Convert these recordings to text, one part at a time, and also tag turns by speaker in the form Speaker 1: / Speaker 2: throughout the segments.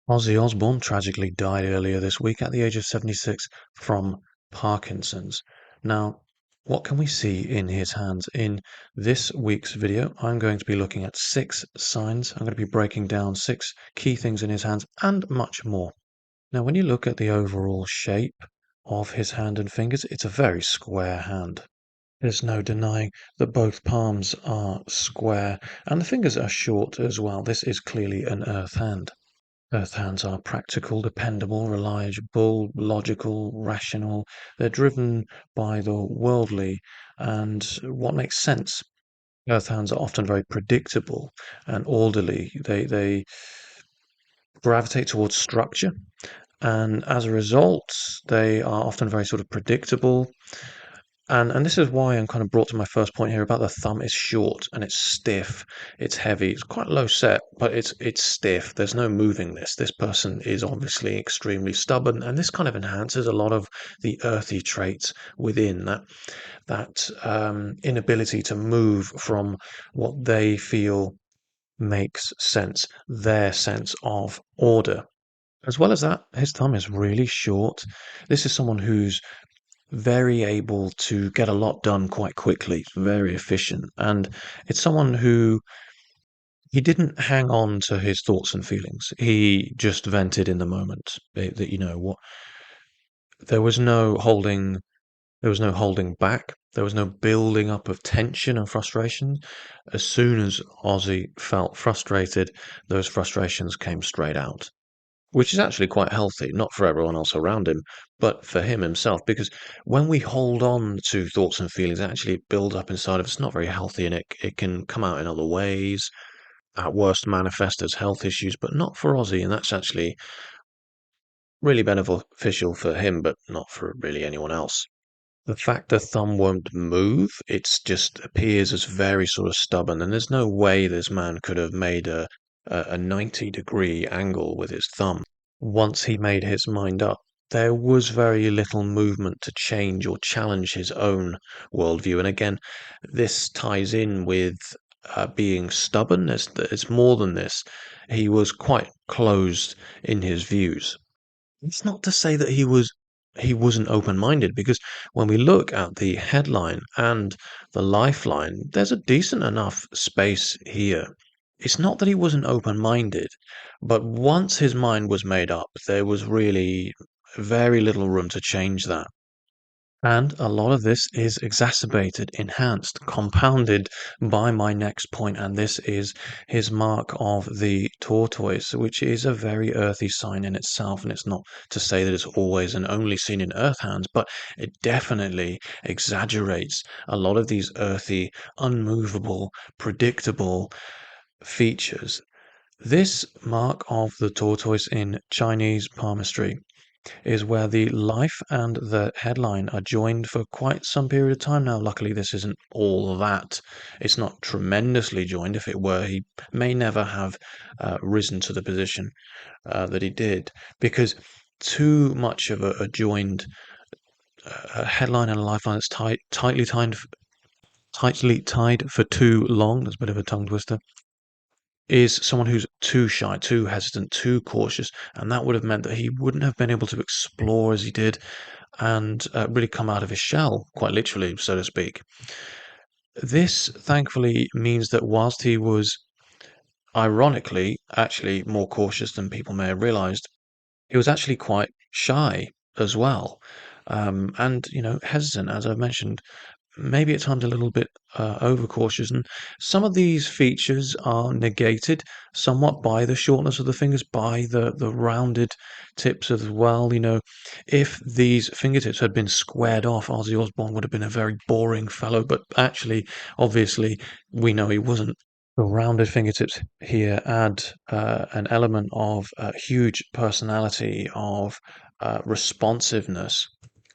Speaker 1: Ozzy Osbourne tragically died earlier this week at the age of 76 from Parkinson's. Now, what can we see in his hands? In this week's video, I'm going to be looking at 6 signs. I'm going to be breaking down 6 key things in his hands and much more. Now, when you look at the overall shape of his hand and fingers, it's a very square hand. There's no denying that both palms are square and the fingers are short as well. This is clearly an earth hand. Earth hands are practical, dependable, reliable, logical, rational. They're driven by the worldly and what makes sense. Earth hands are often very predictable and orderly. They gravitate towards structure, and as a result, they are often very sort of predictable. And this is why I'm kind of brought to my first point here about the thumb is short and it's stiff, it's heavy, it's quite low set, but it's stiff. There's no moving this. This person is obviously extremely stubborn, and this kind of enhances a lot of the earthy traits within that inability to move from what they feel makes sense, their sense of order. As well as that, his thumb is really short. This is someone who's very able to get a lot done quite quickly, very efficient. And it's someone who he didn't hang on to his thoughts and feelings. He just vented in the moment. That you know what, there was no holding, there was no holding back. There was no building up of tension and frustration. As soon as Ozzy felt frustrated, those frustrations came straight out, which is actually quite healthy, not for everyone else around him, but for him himself. Because when we hold on to thoughts and feelings, actually build up inside of us, it's not very healthy, and it can come out in other ways. At worst, manifest as health issues, but not for Ozzy, and that's actually really beneficial for him, but not for really anyone else. The fact the thumb won't move, it's just appears as very sort of stubborn, and there's no way this man could have made a 90-degree angle with his thumb. Once he made his mind up, there was very little movement to change or challenge his own worldview. And again, this ties in with being stubborn. It's more than this. He was quite closed in his views. It's not to say that he wasn't open-minded, because when we look at the headline and the lifeline, there's a decent enough space here. It's not that he wasn't open-minded, but once his mind was made up, there was really very little room to change that. And a lot of this is exacerbated, enhanced, compounded by my next point, and this is his mark of the tortoise, which is a very earthy sign in itself. And it's not to say that it's always and only seen in earth hands, but it definitely exaggerates a lot of these earthy, unmovable, predictable features. This mark of the tortoise in Chinese palmistry is where the life and the headline are joined for quite some period of time now. Luckily, this isn't all that. It's not tremendously joined. If it were, he may never have risen to the position that he did, because too much of a joined headline and a lifeline that's tightly tied for too long. That's a bit of a tongue twister. Is someone who's too shy, too hesitant, too cautious, and that would have meant that he wouldn't have been able to explore as he did and really come out of his shell, quite literally, so to speak. This thankfully means that whilst he was ironically actually more cautious than people may have realized, he was actually quite shy as well. And, hesitant, as I've mentioned, maybe at times a little bit overcautious. And some of these features are negated somewhat by the shortness of the fingers, by the rounded tips as well. If these fingertips had been squared off, Ozzy Osbourne would have been a very boring fellow. But actually, obviously, we know he wasn't. The rounded fingertips here add an element of huge personality, of responsiveness,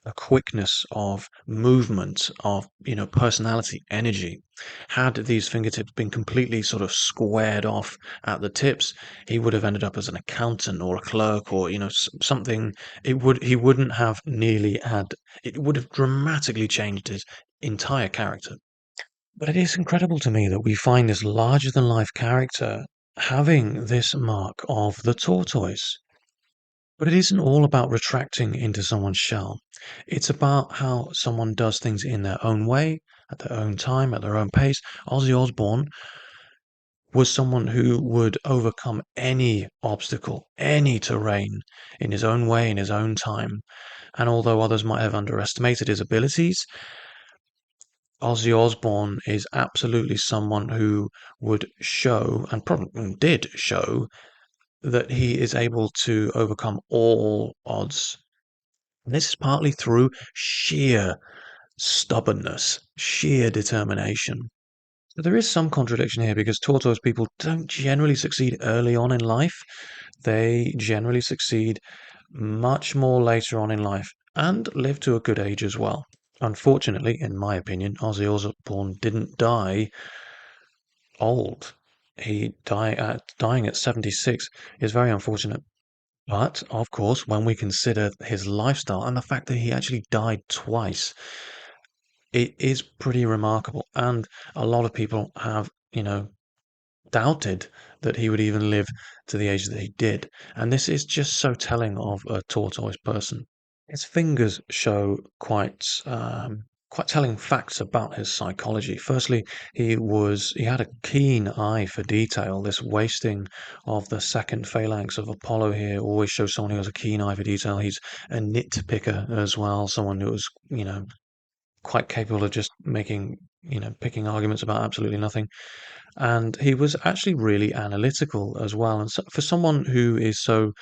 Speaker 1: a quickness of movement, of personality, energy. Had these fingertips been completely sort of squared off at the tips, he would have ended up as an accountant or a clerk, or something. He wouldn't have nearly had. It would have dramatically changed his entire character. But it is incredible to me that we find this larger than life character having this mark of the tortoise. But it isn't all about retracting into someone's shell. It's about how someone does things in their own way, at their own time, at their own pace. Ozzy Osbourne was someone who would overcome any obstacle, any terrain in his own way, in his own time. And although others might have underestimated his abilities, Ozzy Osbourne is absolutely someone who would show, and probably did show, that he is able to overcome all odds. And this is partly through sheer stubbornness, sheer determination. So there is some contradiction here because tortoise people don't generally succeed early on in life. They generally succeed much more later on in life and live to a good age as well. Unfortunately, in my opinion, Ozzy Osbourne didn't die old. Dying at 76 is very unfortunate. But, of course, when we consider his lifestyle and the fact that he actually died twice, it is pretty remarkable. And a lot of people have, doubted that he would even live to the age that he did. And this is just so telling of a tortoise person. His fingers show quite telling facts about his psychology. Firstly, he had a keen eye for detail. This wasting of the second phalanx of Apollo here always shows someone who has a keen eye for detail. He's a nitpicker as well, someone who was, quite capable of just picking arguments about absolutely nothing. And he was actually really analytical as well. And so, for someone who is so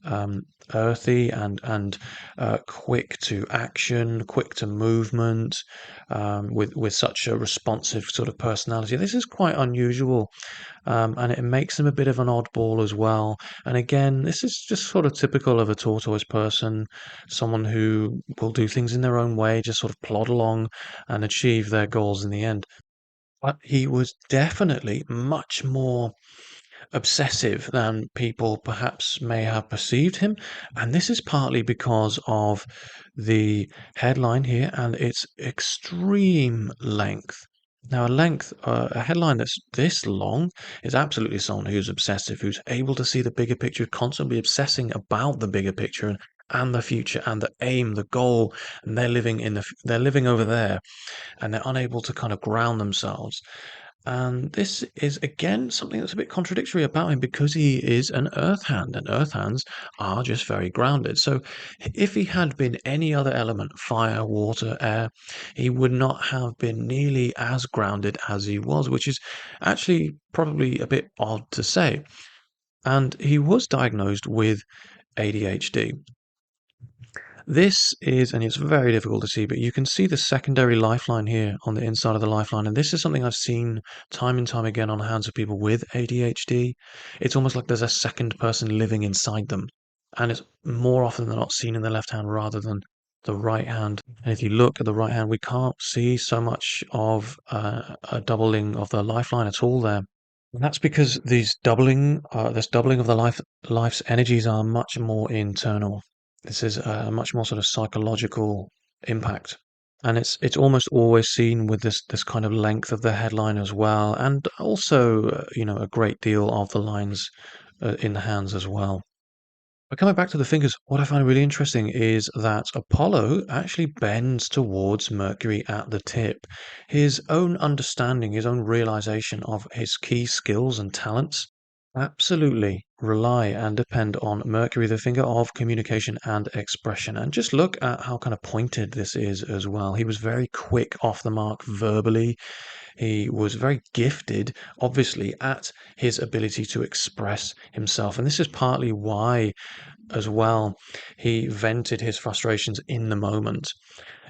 Speaker 1: um, earthy and quick to action, quick to movement, with such a responsive sort of personality. This is quite unusual, and it makes him a bit of an oddball as well. And again, this is just sort of typical of a tortoise person, someone who will do things in their own way, just sort of plod along and achieve their goals in the end. But he was definitely much more obsessive than people perhaps may have perceived him. And this is partly because of the headline here and its extreme length. Now, a headline that's this long is absolutely someone who's obsessive, who's able to see the bigger picture, constantly obsessing about the bigger picture and the future and the aim, the goal, and they're living over there, and they're unable to kind of ground themselves. And this is again something that's a bit contradictory about him because he is an earth hand, and earth hands are just very grounded. So if he had been any other element, fire, water, air, he would not have been nearly as grounded as he was, which is actually probably a bit odd to say. And he was diagnosed with ADHD. This is, and it's very difficult to see, but you can see the secondary lifeline here on the inside of the lifeline. And this is something I've seen time and time again on the hands of people with ADHD. It's almost like there's a second person living inside them. And it's more often than not seen in the left hand rather than the right hand. And if you look at the right hand, we can't see so much of a doubling of the lifeline at all there. And that's because this doubling of the life's energies are much more internal. This is a much more sort of psychological impact, and it's almost always seen with this kind of length of the headline as well, and also a great deal of the lines in the hands as well. But coming back to the fingers, what I find really interesting is that Apollo actually bends towards Mercury at the tip. His own understanding, his own realization of his key skills and talents absolutely rely and depend on Mercury, the finger of communication and expression. And just look at how kind of pointed this is as well. He was very quick off the mark verbally. He was very gifted, obviously, at his ability to express himself. And this is partly why as well, he vented his frustrations in the moment.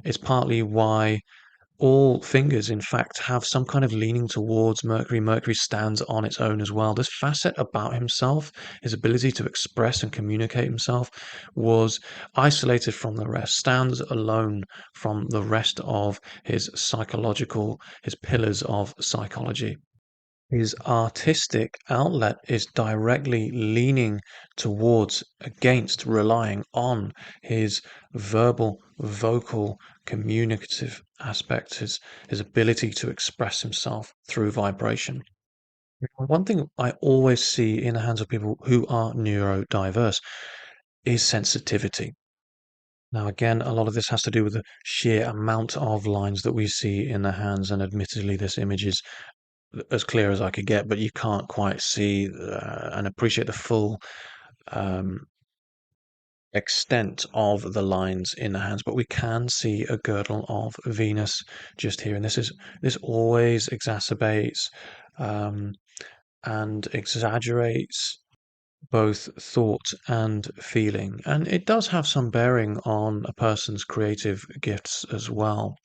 Speaker 1: It's partly why all fingers, in fact, have some kind of leaning towards Mercury. Mercury stands on its own as well. This facet about himself, his ability to express and communicate himself, was isolated from the rest, stands alone from the rest of his pillars of psychology. His artistic outlet is directly leaning towards, against, relying on his vocal, communicative aspect, his ability to express himself through vibration. One thing I always see in the hands of people who are neurodiverse is sensitivity. Now, again, a lot of this has to do with the sheer amount of lines that we see in the hands, and admittedly, this image is as clear as I could get, but you can't quite see and appreciate the full um, extent of the lines in the hands. But we can see a girdle of Venus just here, and this always exacerbates um, and exaggerates both thought and feeling. And it does have some bearing on a person's creative gifts as well.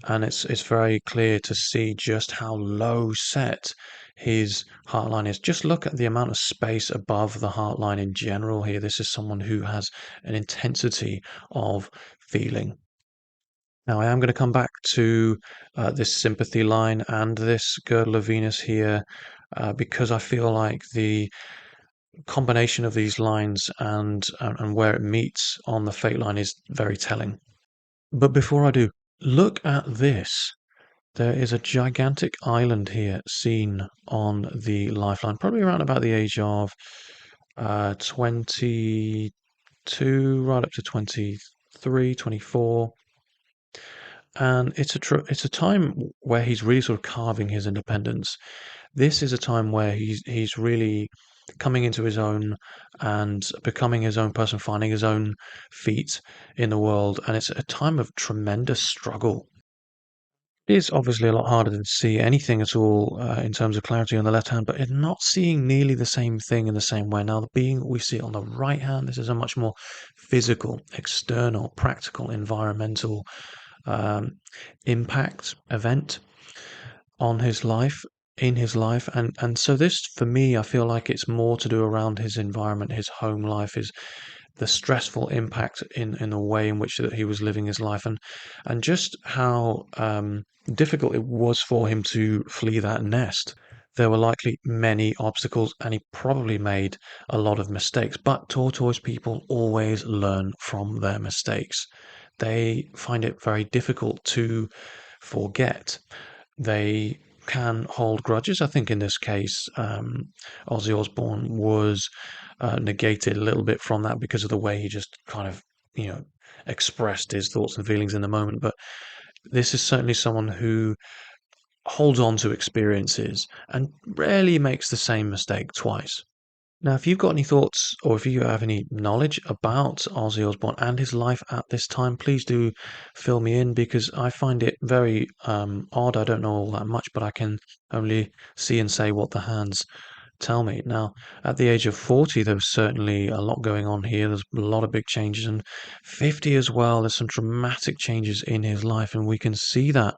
Speaker 1: And it's very clear to see just how low set his heart line is. Just look at the amount of space above the heart line in general here. This is someone who has an intensity of feeling. Now, I am going to come back to this sympathy line and this girdle of Venus here because I feel like the combination of these lines and where it meets on the fate line is very telling. But before I do, look at this. There is a gigantic island here seen on the lifeline, probably around about the age of 22, right up to 23, 24. And it's a time where he's really sort of carving his independence. This is a time where he's really coming into his own and becoming his own person, finding his own feet in the world, and it's a time of tremendous struggle. It is obviously a lot harder to see anything at all in terms of clarity on the left hand, but it's not seeing nearly the same thing in the same way. Now, the being we see on the right hand, this is a much more physical, external, practical, environmental um, impact event on his life, in his life, and so this for me, I feel like it's more to do around his environment, his home life, his the stressful impact in the way in which that he was living his life, and just how difficult it was for him to flee that nest. There were likely many obstacles, and he probably made a lot of mistakes. But tortoise people always learn from their mistakes. They find it very difficult to forget. They can hold grudges. I think in this case, Ozzy Osbourne was negated a little bit from that because of the way he just kind of, you know, expressed his thoughts and feelings in the moment. But this is certainly someone who holds on to experiences and rarely makes the same mistake twice. Now, if you've got any thoughts or if you have any knowledge about Ozzy Osbourne and his life at this time, please do fill me in because I find it very odd. I don't know all that much, but I can only see and say what the hands tell me. Now, at the age of 40, there was certainly a lot going on here. There's a lot of big changes, and 50 as well. There's some dramatic changes in his life, and we can see that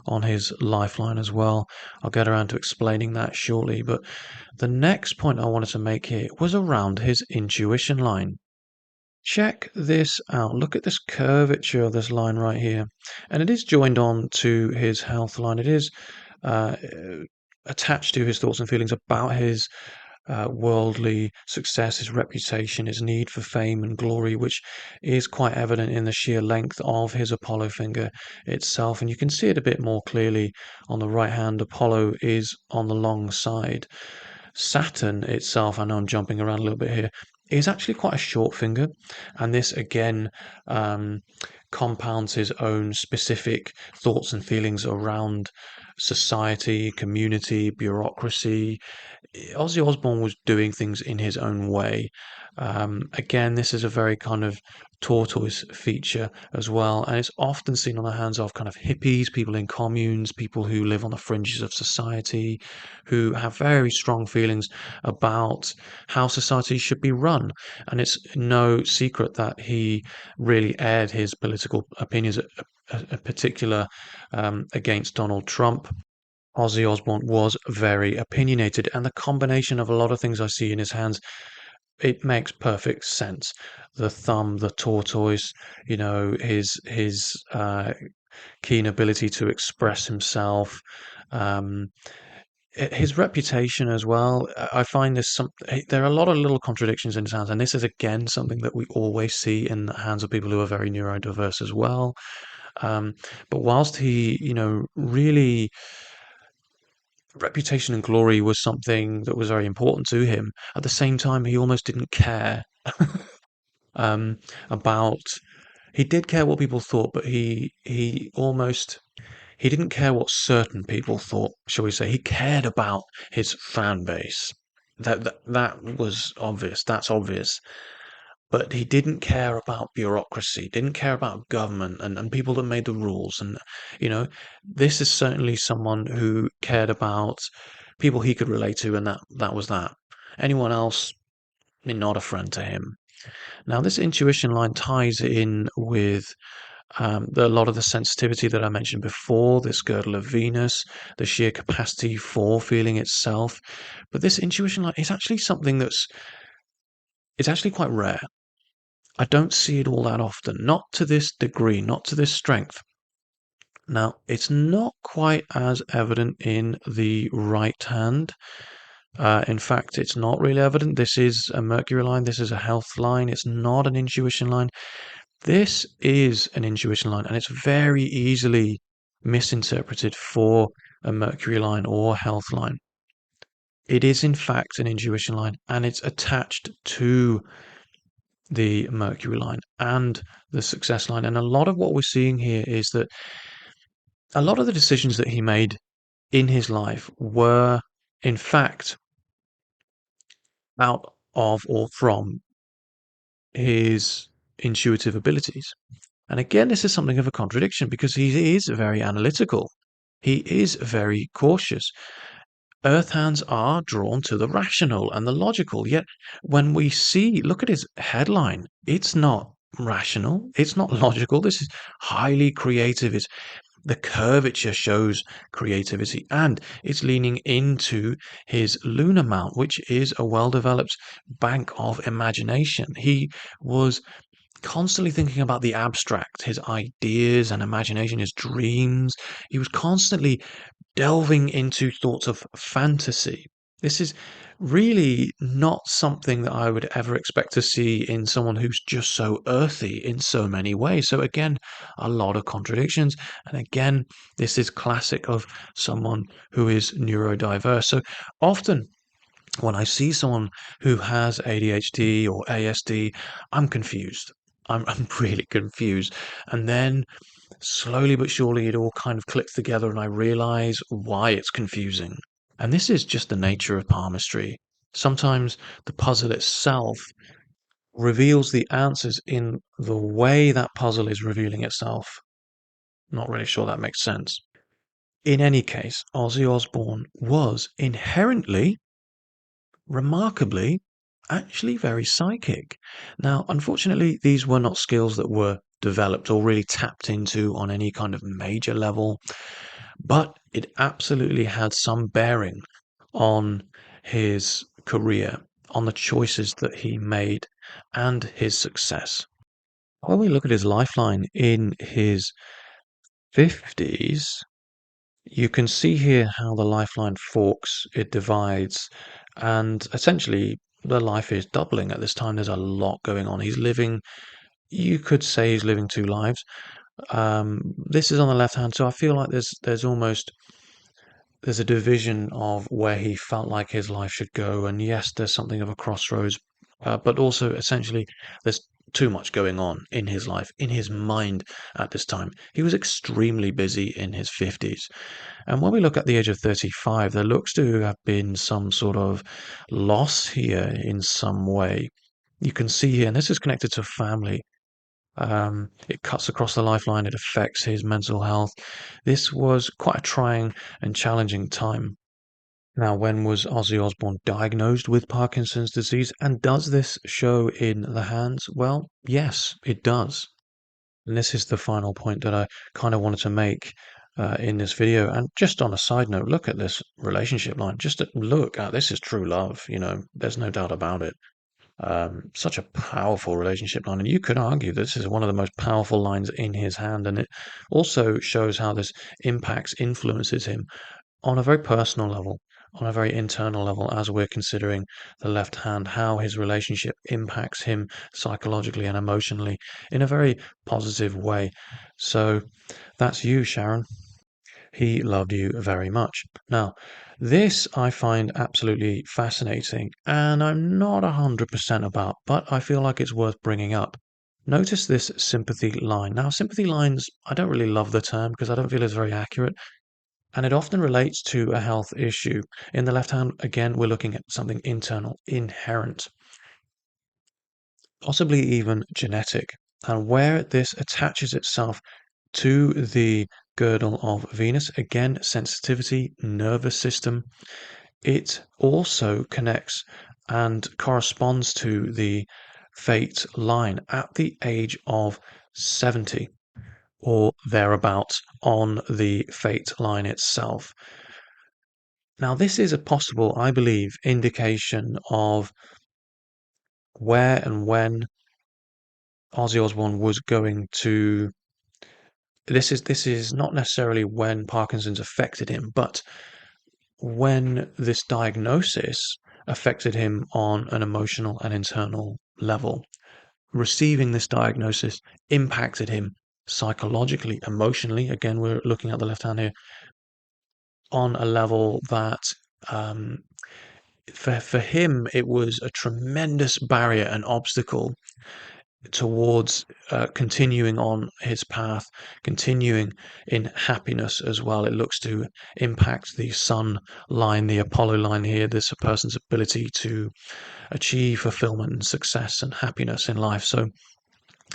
Speaker 1: on his lifeline as well. I'll get around to explaining that shortly, but the next point I wanted to make here was around his intuition line. Check this out. Look at this curvature of this line right here. And it is joined on to his health line. It is uh, attached to his thoughts and feelings about his worldly success, his reputation, his need for fame and glory, which is quite evident in the sheer length of his Apollo finger itself. And you can see it a bit more clearly on the right hand. Apollo is on the long side. Saturn itself, I know I'm jumping around a little bit here, is actually quite a short finger. And this again compounds his own specific thoughts and feelings around society, community, bureaucracy. Ozzy Osbourne was doing things in his own way. Again, this is a very kind of tortoise feature as well, and it's often seen on the hands of kind of hippies, people in communes, people who live on the fringes of society, who have very strong feelings about how society should be run. And it's no secret that he really aired his political opinions, particular against Donald Trump. Ozzy Osbourne was very opinionated, and the combination of a lot of things I see in his hands, it makes perfect sense. The thumb, the tortoise, you know, his keen ability to express himself, um, his reputation as well. I find there are a lot of little contradictions in his hands, and this is again something that we always see in the hands of people who are very neurodiverse as well. Um, but whilst he, you know, really reputation and glory was something that was very important to him. At the same time, he almost didn't care um, about. He did care what people thought, but he didn't care what certain people thought, shall we say. He cared about his fan base. That was obvious. That's obvious. But he didn't care about bureaucracy, didn't care about government and people that made the rules. And, you know, this is certainly someone who cared about people he could relate to, and that was that. Anyone else, not a friend to him. Now, this intuition line ties in with a lot of the sensitivity that I mentioned before, this girdle of Venus, the sheer capacity for feeling itself. But this intuition line is actually something it's actually quite rare. I don't see it all that often, not to this degree, not to this strength. Now, it's not quite as evident in the right hand. In fact, it's not really evident. This is a Mercury line. This is a health line. It's not an intuition line. This is an intuition line, and it's very easily misinterpreted for a Mercury line or health line. It is, in fact, an intuition line, and it's attached to the Mercury line and the success line. And a lot of what we're seeing here is that a lot of the decisions that he made in his life were, in fact, out of or from his intuitive abilities. And again, this is something of a contradiction because he is very analytical. He is very cautious. Earth hands are drawn to the rational and the logical. Yet when we look at his headline, it's not rational. It's not logical. This is highly creative. The curvature shows creativity, and it's leaning into his lunar mount, which is a well-developed bank of imagination. He was constantly thinking about the abstract, his ideas and imagination, his dreams. He was constantly delving into thoughts of fantasy. This is really not something that I would ever expect to see in someone who's just so earthy in so many ways. So again, a lot of contradictions. And again, this is classic of someone who is neurodiverse. So often when I see someone who has ADHD or ASD, I'm confused. I'm really confused. And then slowly but surely it all kind of clicks together and I realize why it's confusing. And this is just the nature of palmistry. Sometimes the puzzle itself reveals the answers in the way that puzzle is revealing itself. Not really sure that makes sense. In any case, Ozzy Osbourne was inherently, remarkably, actually very psychic. Now, unfortunately, these were not skills that were developed or really tapped into on any kind of major level, but it absolutely had some bearing on his career, on the choices that he made, and his success. When we look at his lifeline in his 50s, you can see here how the lifeline forks, it divides, and essentially the life is doubling at this time. There's a lot going on. You could say he's living two lives. This is on the left hand, so I feel like there's a division of where he felt like his life should go, and yes, there's something of a crossroads, but also essentially there's too much going on in his life, in his mind at this time. He was extremely busy in his 50s. And when we look at the age of 35, there looks to have been some sort of loss here in some way. You can see here, and this is connected to family. It cuts across the lifeline, it affects his mental health. This was quite a trying and challenging time. Now, when was Ozzy Osbourne diagnosed with Parkinson's disease? And does this show in the hands? Well, yes, it does. And this is the final point that I kind of wanted to make in this video. And just on a side note, look at this relationship line. Just look at this is true love. There's no doubt about it. Such a powerful relationship line. And you could argue this is one of the most powerful lines in his hand. And it also shows how this influences him on a very personal level, on a very internal level, as we're considering the left hand, how his relationship impacts him psychologically and emotionally in a very positive way. So that's you, Sharon. he loved you very much. Now, this I find absolutely fascinating, and I'm not 100% about, but I feel like it's worth bringing up. Notice this sympathy line. Now, sympathy lines, I don't really love the term because I don't feel it's very accurate, and it often relates to a health issue. In the left hand, again, we're looking at something internal, inherent, possibly even genetic. And where this attaches itself to the girdle of Venus, again, sensitivity, nervous system, it also connects and corresponds to the fate line at the age of 70 or thereabouts on the fate line itself. Now, this is a possible, I believe, indication of where and when Ozzy Osbourne was going to. This is not necessarily when Parkinson's affected him, but when this diagnosis affected him on an emotional and internal level. Receiving this diagnosis impacted him psychologically, emotionally. Again, we're looking at the left hand here on a level that um, for him it was a tremendous barrier and obstacle towards continuing on his path, continuing in happiness as well. It looks to impact the sun line, the Apollo line here. This a person's ability to achieve fulfillment and success and happiness in life. So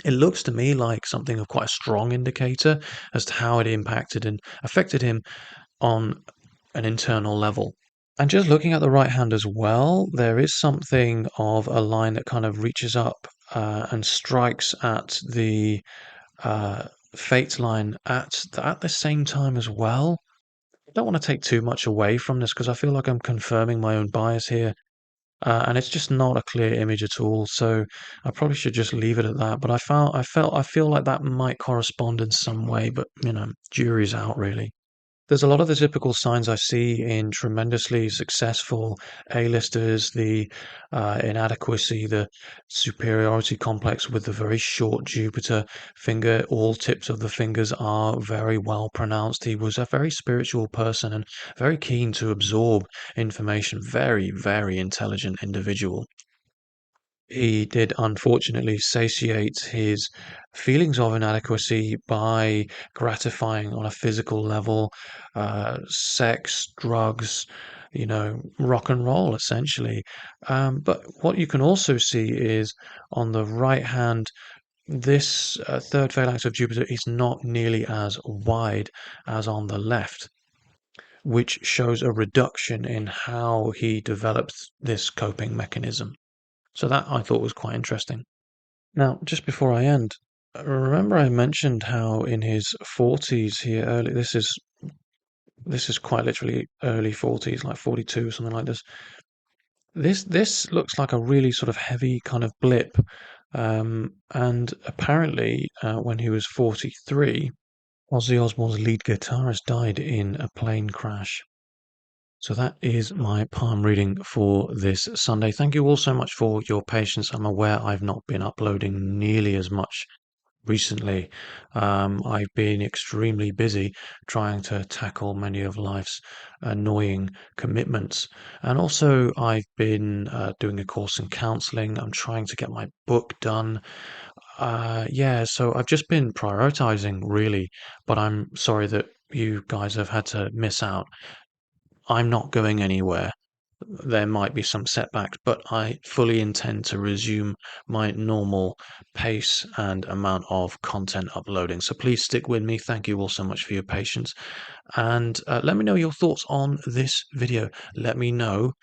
Speaker 1: it looks to me like something of quite a strong indicator as to how it impacted and affected him on an internal level. And just looking at the right hand as well, there is something of a line that kind of reaches up and strikes at the fate line at the same time as well. I don't want to take too much away from this because I feel like I'm confirming my own bias here. And it's just not a clear image at all, so I probably should just leave it at that. But I feel like that might correspond in some way, but jury's out really. There's a lot of the typical signs I see in tremendously successful A-listers, the inadequacy, the superiority complex with the very short Jupiter finger. All tips of the fingers are very well pronounced. He was a very spiritual person and very keen to absorb information. Very, very intelligent individual. He did unfortunately satiate his feelings of inadequacy by gratifying on a physical level, sex, drugs, rock and roll essentially. But what you can also see is on the right hand, this third phalanx of Jupiter is not nearly as wide as on the left, which shows a reduction in how he developed this coping mechanism. So that I thought was quite interesting. Now, just before I end, remember I mentioned how in his 40s here early this is quite literally early 40s, like 42, something like this. This looks like a really sort of heavy kind of blip. And apparently, when he was 43, Ozzy Osbourne's lead guitarist died in a plane crash. So that is my palm reading for this Sunday. Thank you all so much for your patience. I'm aware I've not been uploading nearly as much recently. I've been extremely busy trying to tackle many of life's annoying commitments. And also, I've been doing a course in counseling. I'm trying to get my book done. Yeah, so I've just been prioritizing really, but I'm sorry that you guys have had to miss out. I'm not going anywhere. There might be some setbacks, but I fully intend to resume my normal pace and amount of content uploading. So please stick with me. Thank you all so much for your patience. And let me know your thoughts on this video. Let me know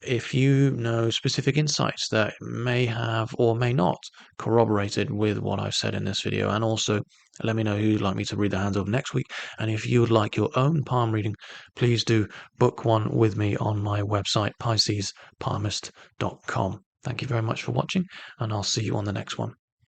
Speaker 1: if you know specific insights that may have or may not corroborated with what I've said in this video. And also let me know who you'd like me to read the hands of next week. And if you would like your own palm reading, please do book one with me on my website, piscespalmist.com. Thank you very much for watching, and I'll see you on the next one.